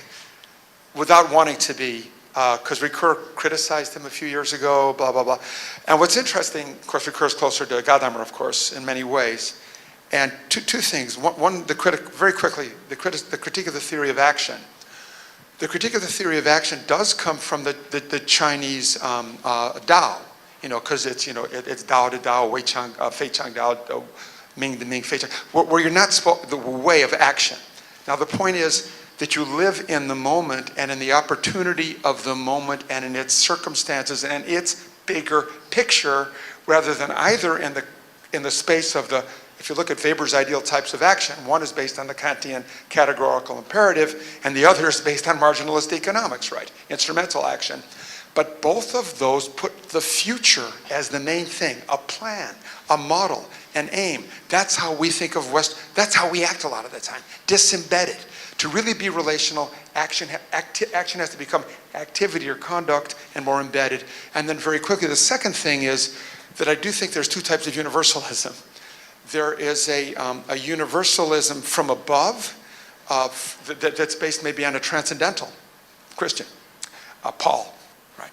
without wanting to be, because Ricoeur criticized him a few years ago, blah, blah, blah. And what's interesting, of course, Ricoeur is closer to Gadamer, of course, in many ways. And two things. One, very quickly, the critique of the theory of action. The critique of the theory of action does come from the Chinese Tao, because it's Tao to Tao, Wei Chang, Fei Chang Tao, Ming to Ming, Fei Chang, where you're not the way of action. Now the point is that you live in the moment and in the opportunity of the moment and in its circumstances and its bigger picture, rather than either in the space of the. If you look at Weber's ideal types of action, one is based on the Kantian categorical imperative, and the other is based on marginalist economics, right? Instrumental action. But both of those put the future as the main thing, a plan, a model, an aim. That's how we think of that's how we act a lot of the time, disembedded. To really be relational, action has to become activity or conduct and more embedded. And then very quickly, the second thing is that I do think there's two types of universalism. There is a universalism from above that's based maybe on a transcendental Christian. Paul, right?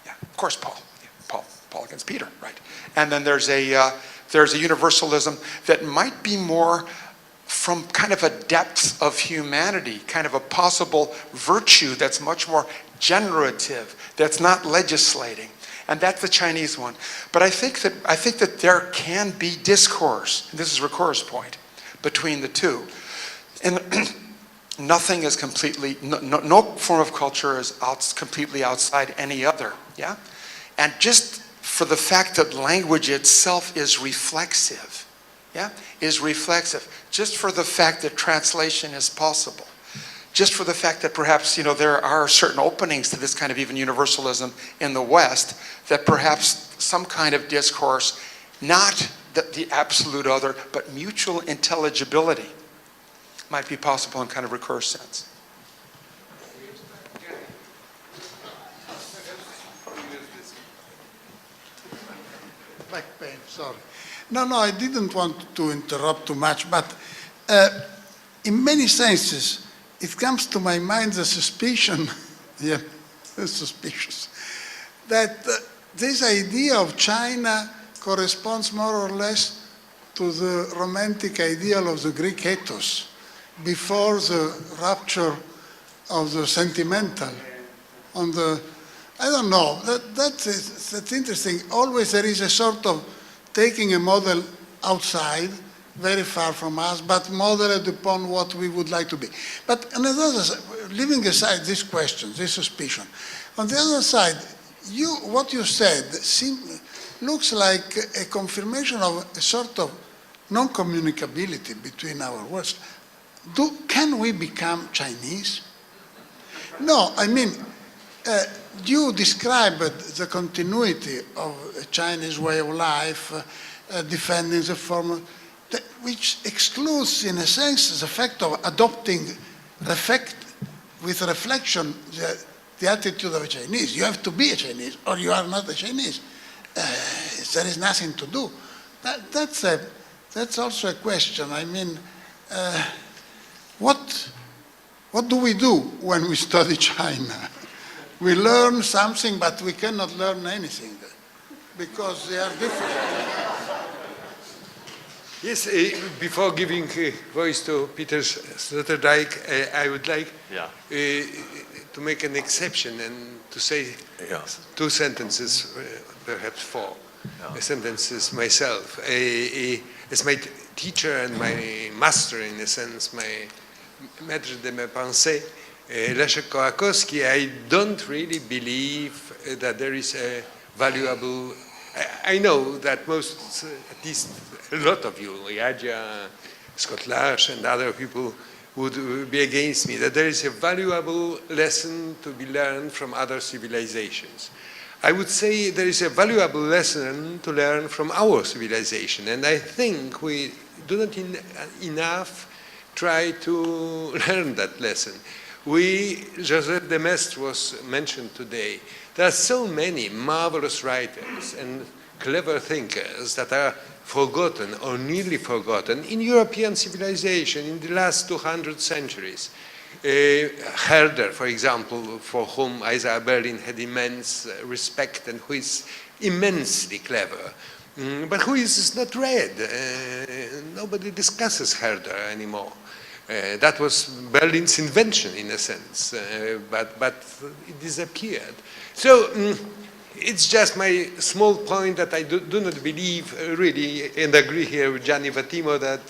Yeah, of course Paul. Yeah, Paul against Peter, right? And then there's a universalism that might be more from kind of a depth of humanity, kind of a possible virtue that's much more generative, that's not legislating. And that's the Chinese one. But I think that there can be discourse, and this is Ricoeur's point, between the two. And nothing is completely, no form of culture is completely outside any other, yeah? And just for the fact that language itself is reflexive, yeah? Is reflexive. Just for the fact that translation is possible. Just for the fact that perhaps, there are certain openings to this kind of even universalism in the West, that perhaps some kind of discourse, not the absolute other, but mutual intelligibility might be possible in kind of Ricoeur's sense. Back pain, sorry. No, I didn't want to interrupt too much, but in many senses, it comes to my mind the suspicion, yeah, suspicious, that this idea of China corresponds more or less to the romantic ideal of the Greek ethos before the rupture of the sentimental. I don't know, that's interesting. Always there is a sort of taking a model outside, very far from us, but modeled upon what we would like to be. But on the other side, leaving aside this question, this suspicion, on the other side, what you said looks like a confirmation of a sort of non-communicability between our worlds. Can we become Chinese? No, I mean, you described the continuity of a Chinese way of life, defending the form, which excludes, in a sense, the fact of adopting with reflection the attitude of a Chinese. You have to be a Chinese, or you are not a Chinese. There is nothing to do. That's also a question. I mean, what do we do when we study China? We learn something, but we cannot learn anything because they are different. Yes, before giving voice to Peter Sloterdijk, I would like to make an exception and to say two sentences, perhaps four sentences myself. As my teacher and my master, in a sense, my maître de mes pensées, Lash, I don't really believe that there is a valuable I know that most, at least a lot of you, Yadia, Scott Lash, and other people would be against me, that there is a valuable lesson to be learned from other civilizations. I would say there is a valuable lesson to learn from our civilization, and I think we do not enough try to learn that lesson. Joseph de Maistre was mentioned today. There are so many marvelous writers and clever thinkers that are forgotten or nearly forgotten in European civilization in the last 200 centuries. Herder, for example, for whom Isaiah Berlin had immense respect and who is immensely clever, but who is not read. Nobody discusses Herder anymore. That was Berlin's invention, in a sense, but it disappeared. So it's just my small point that I do not believe really, and agree here with Gianni Vattimo, that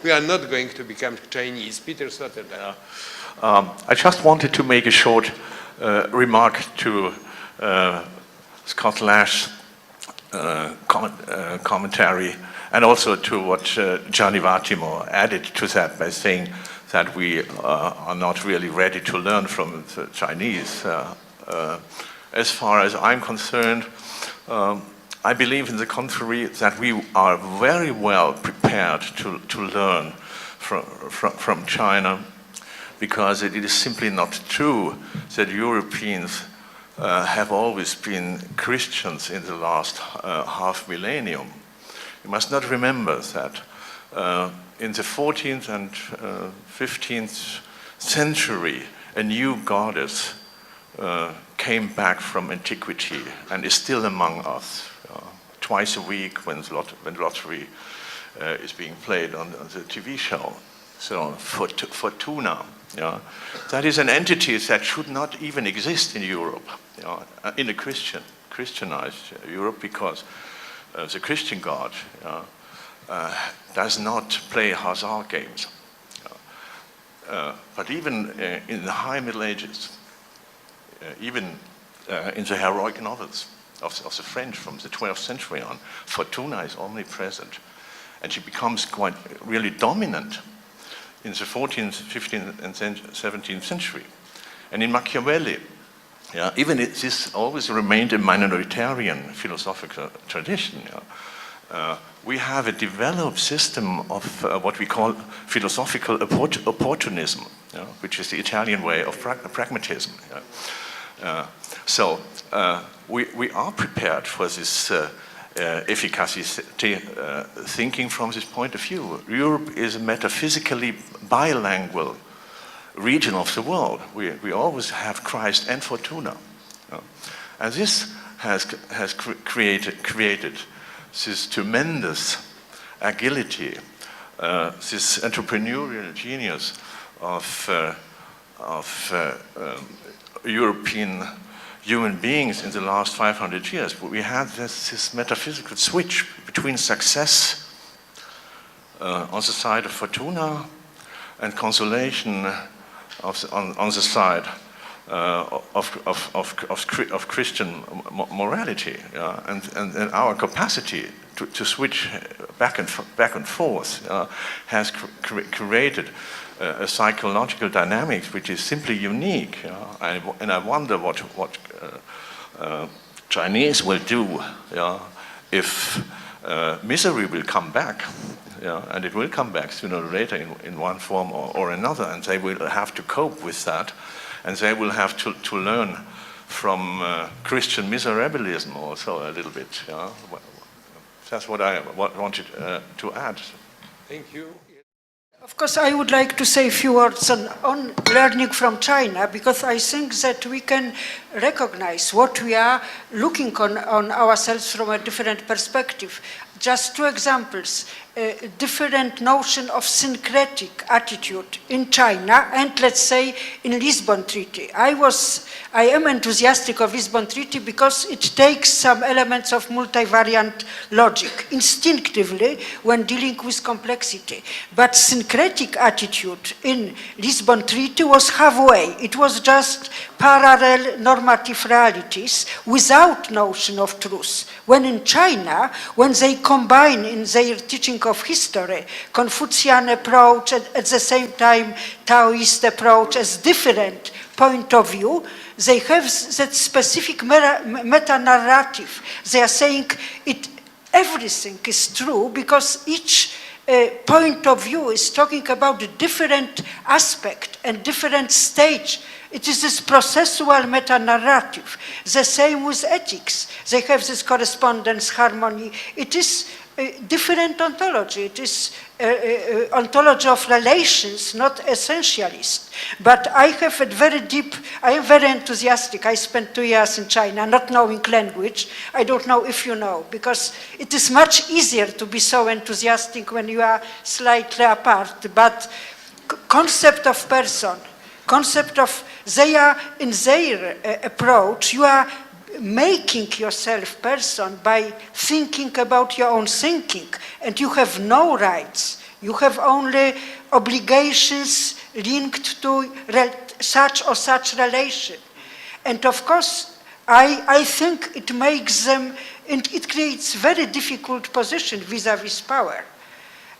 we are not going to become Chinese. Peter Rotterdamu. I just wanted to make a short remark to Scott Lash's commentary, and also to what Gianni Vattimo added to that by saying that we are not really ready to learn from the Chinese. As far as I'm concerned, I believe in the contrary that we are very well prepared to learn from China, because it is simply not true that Europeans have always been Christians in the last half millennium. You must not remember that in the 14th and 15th century, a new goddess came back from antiquity and is still among us. Twice a week when lottery is being played on the TV show. So Fortuna, that is an entity that should not even exist in Europe, in a Christianized Europe, because the Christian God does not play hazard games. But even in the High Middle Ages, even in the heroic novels of the French from the 12th century on, Fortuna is omnipresent, and she becomes quite really dominant in the 14th, 15th, and 17th century. And in Machiavelli, even this always remained a minoritarian philosophical tradition. We have a developed system of what we call philosophical opportunism, which is the Italian way of pragmatism. So we are prepared for this efficacy thinking from this point of view. Europe is a metaphysically bilingual region of the world. We always have Christ and Fortuna. And this has created this tremendous agility, this entrepreneurial genius of European human beings in the last 500 years. We had this metaphysical switch between success on the side of Fortuna and consolation on the side of Christian morality, and our capacity to switch back and forth has created a psychological dynamics which is simply unique. And I wonder what Chinese will do if misery will come back. And it will come back sooner or later in one form or another, and they will have to cope with that, and they will have to learn from Christian miserabilism also a little bit. That's what I wanted to add. Thank you. Of course, I would like to say a few words on learning from China, because I think that we can recognize what we are looking on ourselves from a different perspective. just two examples, different notion of syncretic attitude in China and, let's say, in Lisbon Treaty. I am enthusiastic of Lisbon Treaty because it takes some elements of multivariant logic instinctively when dealing with complexity. But syncretic attitude in Lisbon Treaty was halfway. It was just parallel normative realities without notion of truth. When in China, when they combine in their teaching of history, Confucian approach and at the same time Taoist approach as different point of view, they have that specific meta-narrative. They are saying everything is true because each point of view is talking about a different aspect and different stage. It is this processual meta-narrative. The same with ethics. They have this correspondence, harmony. It is different ontology. It is ontology of relations, not essentialist. But I have I am very enthusiastic. I spent 2 years in China, not knowing language. I don't know if you know, because it is much easier to be so enthusiastic when you are slightly apart. But concept of person, concept of they are in their approach, you are making yourself person by thinking about your own thinking, and you have no rights. You have only obligations linked to such or such relation. And of course, I think it makes them, and it creates very difficult position vis-a-vis power.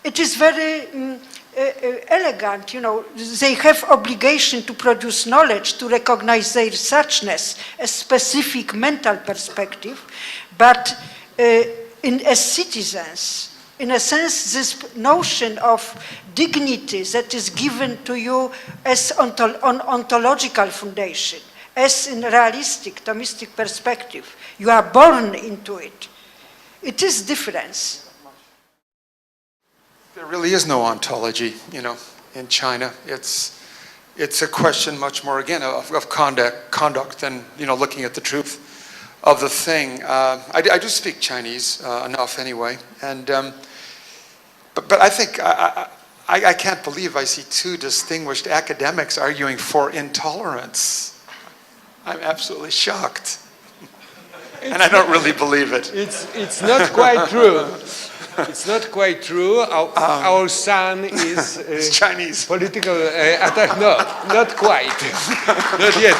It is very elegant, you know, they have obligation to produce knowledge, to recognize their suchness, a specific mental perspective, but as citizens, in a sense, this notion of dignity that is given to you as on ontological foundation, as in realistic, Thomistic perspective, you are born into it. It is difference. There really is no ontology, you know, in China. It's a question much more, again, of conduct than, you know, looking at the truth of the thing. I do speak Chinese enough anyway, and but I think I can't believe I see two distinguished academics arguing for intolerance. I'm absolutely shocked, and I don't really believe it. It's not quite true. It's not quite true. Our son is Chinese. Political attack. No, not quite. Not yet.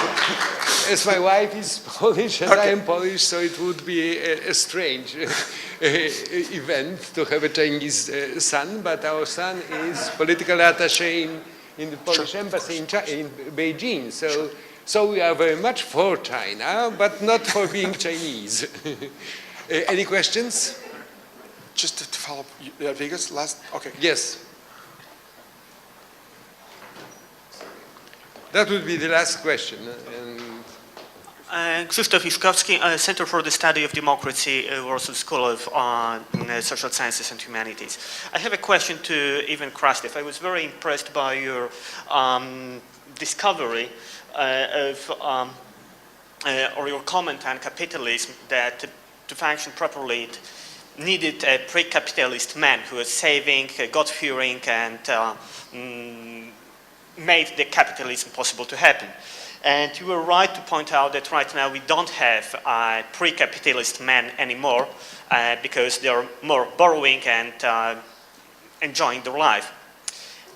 As my wife is Polish and I am Polish, so it would be a strange event to have a Chinese son. But our son is political attaché in the Polish embassy in Beijing. So we are very much for China, but not for being Chinese. Any questions? Just to follow up, Jadwiga's last, okay. Yes. That would be the last question. Krzysztof Iszkowski, Center for the Study of Democracy, Warsaw School of Social Sciences and Humanities. I have a question to Ivan Krastev. I was very impressed by your discovery or your comment on capitalism, that to function properly it needed a pre-capitalist man who was saving, God-fearing, and made the capitalism possible to happen. And you were right to point out that right now we don't have pre-capitalist men anymore because they are more borrowing and enjoying their life.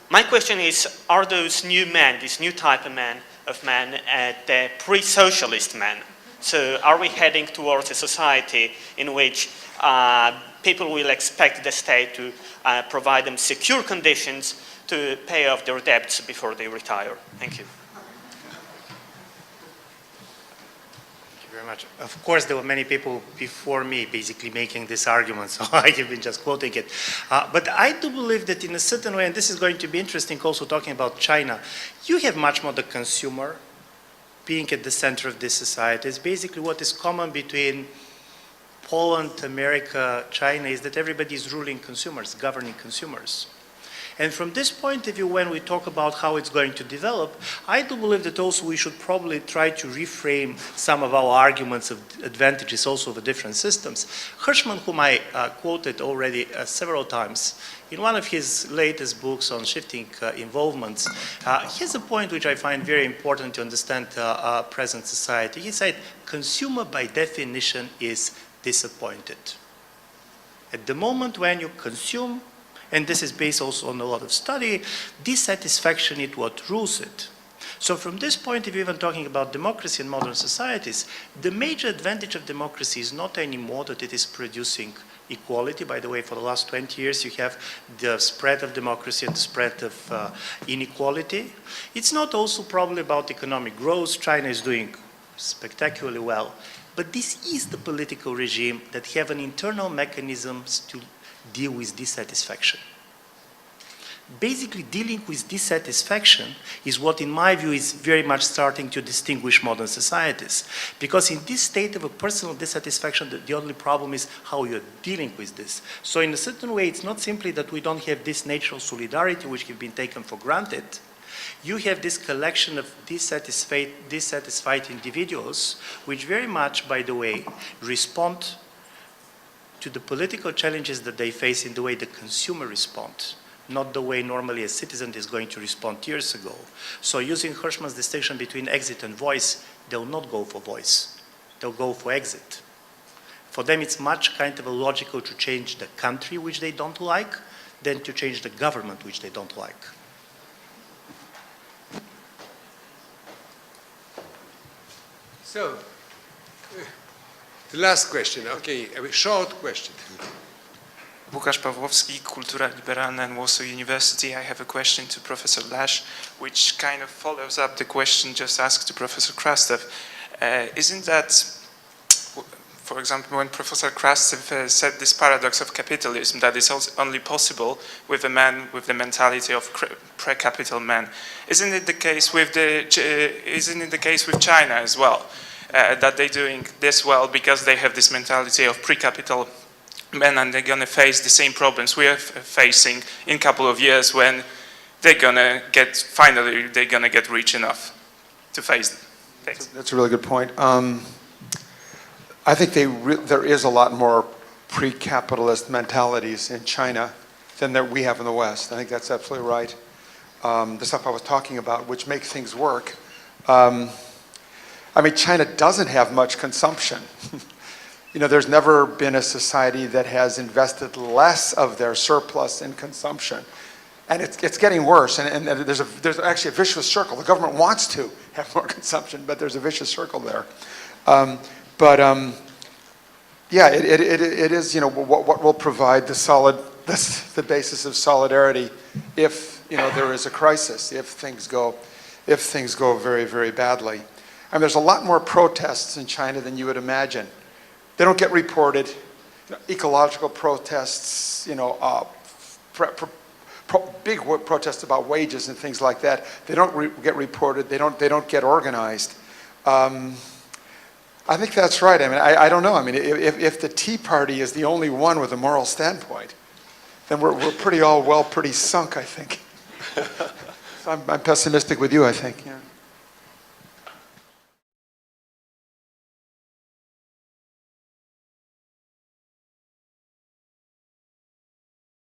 My question is, are those new men, this new type of man, the pre-socialist men? So are we heading towards a society in which people will expect the state to provide them secure conditions to pay off their debts before they retire? Thank you. Thank you very much. Of course, there were many people before me basically making this argument, so I have been just quoting it. But I do believe that in a certain way, and this is going to be interesting also talking about China, you have much more the consumer being at the center of this society. Is basically what is common between Poland, America, China, is that everybody is ruling consumers, governing consumers. And from this point of view, when we talk about how it's going to develop, I do believe that also we should probably try to reframe some of our arguments of advantages also of the different systems. Hirschman, whom I quoted already several times, in one of his latest books on shifting involvements, he has a point which I find very important to understand present society. He said, consumer by definition is disappointed. At the moment when you consume, and this is based also on a lot of study, dissatisfaction is what rules it. So from this point of view, even talking about democracy in modern societies, the major advantage of democracy is not anymore that it is producing equality. By the way, for the last 20 years, you have the spread of democracy and the spread of inequality. It's not also probably about economic growth. China is doing spectacularly well. But this is the political regime that have an internal mechanisms to deal with dissatisfaction. Basically, dealing with dissatisfaction is what, in my view, is very much starting to distinguish modern societies. Because in this state of a personal dissatisfaction, the only problem is how you're dealing with this. So in a certain way, it's not simply that we don't have this natural solidarity, which have been taken for granted. You have this collection of dissatisfied individuals, which very much, by the way, respond to the political challenges that they face in the way the consumer responds, not the way normally a citizen is going to respond years ago. So using Hirschman's distinction between exit and voice, they'll not go for voice, they'll go for exit. For them, it's much kind of illogical to change the country which they don't like than to change the government which they don't like. So, the last question, okay, a short question. Łukasz Pawłowski, Kultura Liberalna and Warsaw University. I have a question to Professor Lash, which kind of follows up the question just asked to Professor Krastev. Isn't that, for example, when Professor Krastev said this paradox of capitalism, that is only possible with a man with the mentality of pre-capital man? Isn't it the case with China as well? That they're doing this well because they have this mentality of pre-capital men, and they're going to face the same problems we are facing in a couple of years when they're going to get, finally, they're going to get rich enough to face them. Thanks. That's a really good point. I think there is a lot more pre-capitalist mentalities in China than that we have in the West. I think that's absolutely right. The stuff I was talking about, which makes things work. I mean, China doesn't have much consumption. You know, there's never been a society that has invested less of their surplus in consumption. And it's getting worse, and there's actually a vicious circle. The government wants to have more consumption, but there's a vicious circle there. Yeah, it is, you know, what will provide the basis of solidarity if, you know, there is a crisis, if things go very, very badly. I mean, there's a lot more protests in China than you would imagine. They don't get reported. You know, ecological protests, you know, big protests about wages and things like that. They don't get reported. They don't get organized. I think that's right. I mean, I don't know. I mean, if the Tea Party is the only one with a moral standpoint, then we're pretty sunk, I think. So I'm pessimistic with you, I think. Yeah.